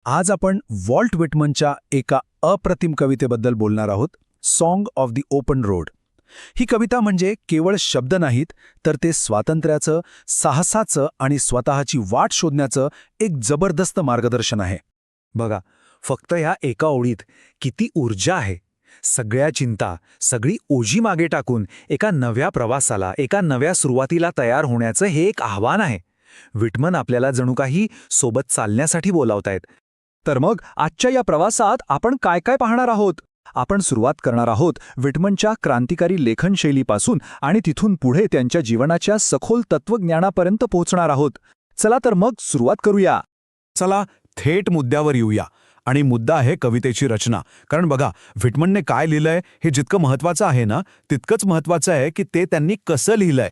आज आपण वॉल्ट व्हिटमनच्या एका अप्रतिम कवितेबद्दल बोलणार आहोत, song of the open road. ही कविता म्हणजे केवळ शब्द नाहीत, तर ते स्वातंत्र्याचं, साहसाचं आणि स्वतःची वाट शोधण्याचं एक जबरदस्त मार्गदर्शन आहे. बघा, फक्त ह्या एका ओळीत किती ऊर्जा आहे. सगळ्या चिंता, सगळी ओझी मागे टाकून एका नव्या प्रवासाला, एका नव्या सुरुवातीला तयार होण्याचं हे एक आव्हान आहे. व्हिटमन आपल्याला जणू काही सोबत चालण्यासाठी बोलावतायत. तर मग आजच्या या प्रवासात आपण काय काय पाहणार आहोत? आपण सुरुवात करणार आहोत व्हिटमनच्या क्रांतिकारी लेखनशैलीपासून आणि तिथून पुढे त्यांच्या जीवनाच्या सखोल तत्वज्ञानापर्यंत पोहोचणार आहोत. चला तर मग सुरुवात करूया. चला थेट मुद्द्यावर येऊया. आणि मुद्दा आहे कवितेची रचना. कारण बघा, व्हिटमनने काय लिहिलंय हे जितकं महत्वाचं आहे ना, तितकंच महत्वाचं आहे की ते त्यांनी कसं लिहिलंय.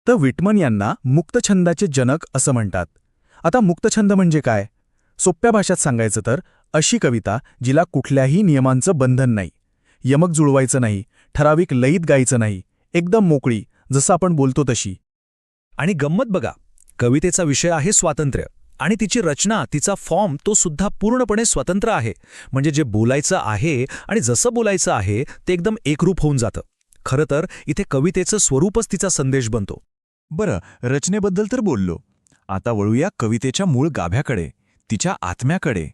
तर व्हिटमन यांना मुक्तछंदाचे जनक असं म्हणतात. आता मुक्तछंद म्हणजे काय? सोप्या भाषेत सांगायचं तर अशी कविता जिला कुठल्याही नियमांचं बंधन नाही, यमक जुळवायचं नाही, ठराविक लयीत गायचं नाही, एकदम मोकळी, जसं आपण बोलतो तशी. आणि गंमत बघा, कवितेचा विषय आहे स्वातंत्र्य आणि तिची रचना, तिचा फॉर्म तो सुद्धा पूर्णपणे स्वतंत्र आहे. म्हणजे जे बोलायचं आहे आणि जसं बोलायचं आहे ते एकदम एकरूप होऊन जातं. खरं तर इथे कवितेचं स्वरूपच तिचा संदेश बनतो. बरं, रचनेबद्दल तर बोललो. आता वळूया कवितेच्या मूळ गाभ्याकडे, तिच्या आत्म्याकडे.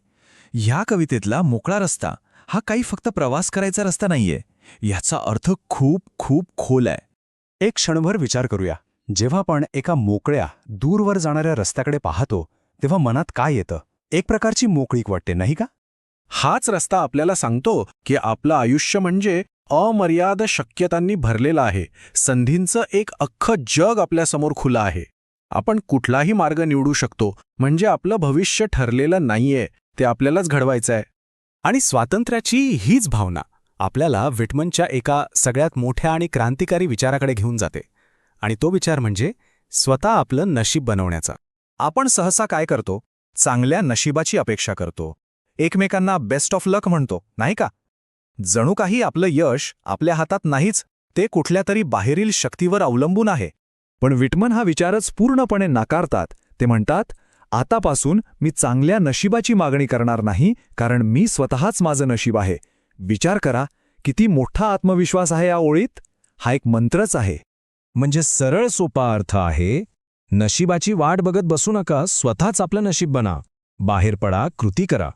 ह्या कवितेतला मोकळा रस्ता हा काही फक्त प्रवास करायचा रस्ता नाहीये. ह्याचा अर्थ खूप खूप खोल आहे. एक क्षणभर विचार करूया. जेव्हा आपण एका मोकळ्या, दूरवर जाणाऱ्या रस्त्याकडे पाहतो, तेव्हा मनात काय येतं? एक प्रकारची मोकळीक वाटते, नाही का? हाच रस्ता आपल्याला सांगतो की आपलं आयुष्य म्हणजे अमर्याद शक्यतांनी भरलेलं आहे. संधींचं एक अख्खं जग आपल्यासमोर खुलं आहे. आपण कुठलाही मार्ग निवडू शकतो. म्हणजे आपलं भविष्य ठरलेलं नाहीये, ते आपल्यालाच घडवायचं आहे. आणि स्वातंत्र्याची हीच भावना आपल्याला व्हिटमनच्या एका सगळ्यात मोठ्या आणि क्रांतिकारी विचाराकडे घेऊन जाते. आणि तो विचार म्हणजे स्वतः आपलं नशीब बनवण्याचा. आपण सहसा काय करतो? चांगल्या नशिबाची अपेक्षा करतो. एकमेकांना बेस्ट ऑफ लक म्हणतो, नाही का? जणू काही आपलं यश आपल्या हातात नाहीच, ते कुठल्या तरी बाहेरील शक्तीवर अवलंबून आहे. पण व्हिटमन हा विचारच पूर्णपणे नाकारतात. ते म्हणतात, आतापासून मी चांगल्या नशिबाची मागणी करणार नाही, कारण मी स्वतःच माझं नशीब आहे. विचार करा, किती मोठा आत्मविश्वास आहे या ओळीत. हा एक मंत्रच आहे. म्हणजे सरळ सोपा अर्थ आहे, नशिबाची वाट बघत बसू नका, स्वतःच आपलं नशीब बना. बाहेर पडा, कृती करा.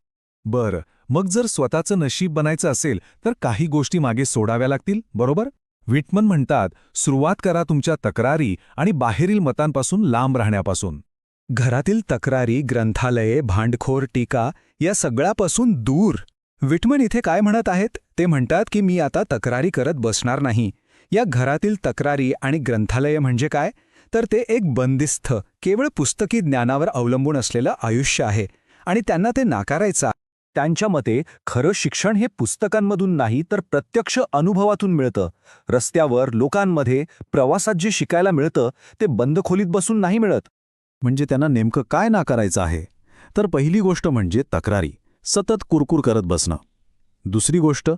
बरं, मग जर स्वतःचं नशीब बनायचं असेल तर काही गोष्टी मागे सोडाव्या लागतील, बरोबर? व्हिटमन म्हणतात, सुरुवात करा तुमच्या तक्रारी आणि बाहेरील मतांपासून लांब राहण्यापासून. घरातील तक्रारी, ग्रंथालये, भांडखोर, टीका या सगळ्यापासून दूर. व्हिटमन इथे काय म्हणत आहेत? ते म्हणतात की मी आता तक्रारी करत बसणार नाही. या घरातील तक्रारी आणि ग्रंथालये म्हणजे काय? तर ते एक बंदिस्थ, केवळ पुस्तकी ज्ञानावर अवलंबून असलेलं आयुष्य आहे आणि त्यांना ते नाकारायचं. त्यांच्या मते खरं शिक्षण हे पुस्तकांमधून नाही तर प्रत्यक्ष अनुभवातून मिळतं. रस्त्यावर, लोकांमध्ये, प्रवासात जे शिकायला मिळतं ते बंद खोलीत बसून नाही मिळत. म्हणजे त्यांना नेमकं काय नाकारायचं आहे? तर पहिली गोष्ट म्हणजे तक्रारी, सतत कुरकुर करत बसणं. दुसरी गोष्ट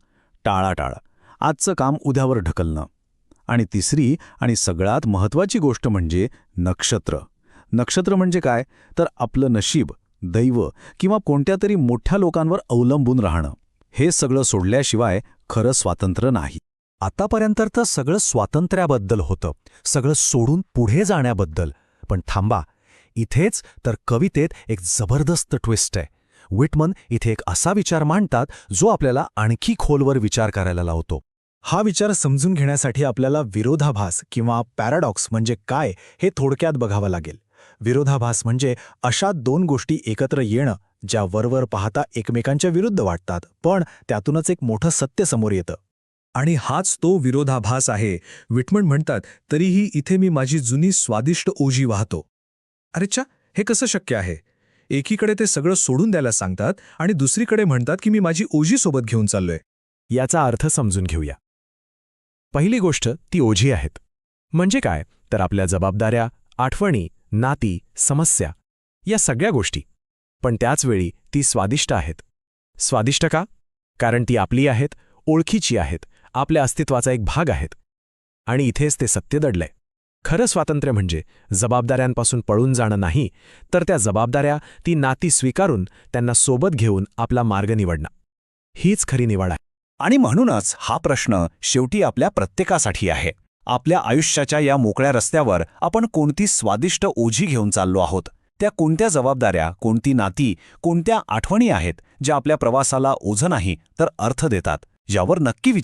टाळाटाळ, आजचं काम उद्यावर ढकलणं. आणि तिसरी आणि सगळ्यात महत्त्वाची गोष्ट म्हणजे नक्षत्र. नक्षत्र म्हणजे काय? तर आपलं नशीब, दैव किंवा कोणत्या तरी मोठ्या लोकांवर अवलंबून राहणं. हे सगळं सोडल्याशिवाय खरं स्वातंत्र्य नाही. आतापर्यंत तर सगळं स्वातंत्र्याबद्दल होतं, सगळं सोडून पुढे जाण्याबद्दल. पण थांबा, इथेच तर कवितेत एक जबरदस्त ट्विस्ट आहे. व्हिटमन इथे एक असा विचार मांडतात जो आपल्याला आणखी खोलवर विचार करायला लावतो. हा विचार समजून घेण्यासाठी आपल्याला विरोधाभास किंवा पॅराडॉक्स म्हणजे काय हे थोडक्यात बघावं लागेल. विरोधाभास म्हणजे अशा दोन गोष्टी एकत्र येणं ज्या वरवर पाहता एकमेकांच्या विरुद्ध वाटतात, पण त्यातूनच एक मोठं सत्य समोर येतं. आणि हाच तो विरोधाभास आहे. व्हिटमन म्हणतात, तरीही इथे मी माझी जुनी स्वादिष्ट ओझी वाहतो. अरेच्छा, हे कसं शक्य आहे? एकीकडे ते सगळं सोडून द्यायला सांगतात आणि दुसरीकडे म्हणतात की मी माझी ओझी सोबत घेऊन चाललोय. याचा अर्थ समजून घेऊया. पहिली गोष्ट ती ओझी आहेत. म्हणजे काय? तर आपल्या जबाबदाऱ्या, आठवणी, नाती, समस्या या सगळ्या गोष्टी. पण त्याचवेळी ती स्वादिष्ट आहेत. स्वादिष्ट का? कारण ती आपली आहेत, ओळखीची आहेत, आपल्या अस्तित्वाचा एक भाग आहेत. आणि इथेच ते सत्य दडलंय. खरं स्वातंत्र्य म्हणजे जबाबदाऱ्यांपासून पळून जाणं नाही, तर त्या जबाबदाऱ्या, ती नाती स्वीकारून त्यांना सोबत घेऊन आपला मार्ग निवडणं. हीच खरी निवड आहे. आणि म्हणूनच हा प्रश्न शेवटी आपल्या प्रत्येकासाठी आहे. आपल्या आयुष्याच्या या मोकळ्या रस्त्यावर आपण कोणती स्वादिष्ट ओझी घेऊन चाललो आहोत? त्या कोणत्या जबाबदाऱ्या, कोणती नाती, कोणत्या आठवणी आहेत ज्या आपल्या प्रवासाला ओझं नाही तर अर्थ देतात, यावर नक्की विचार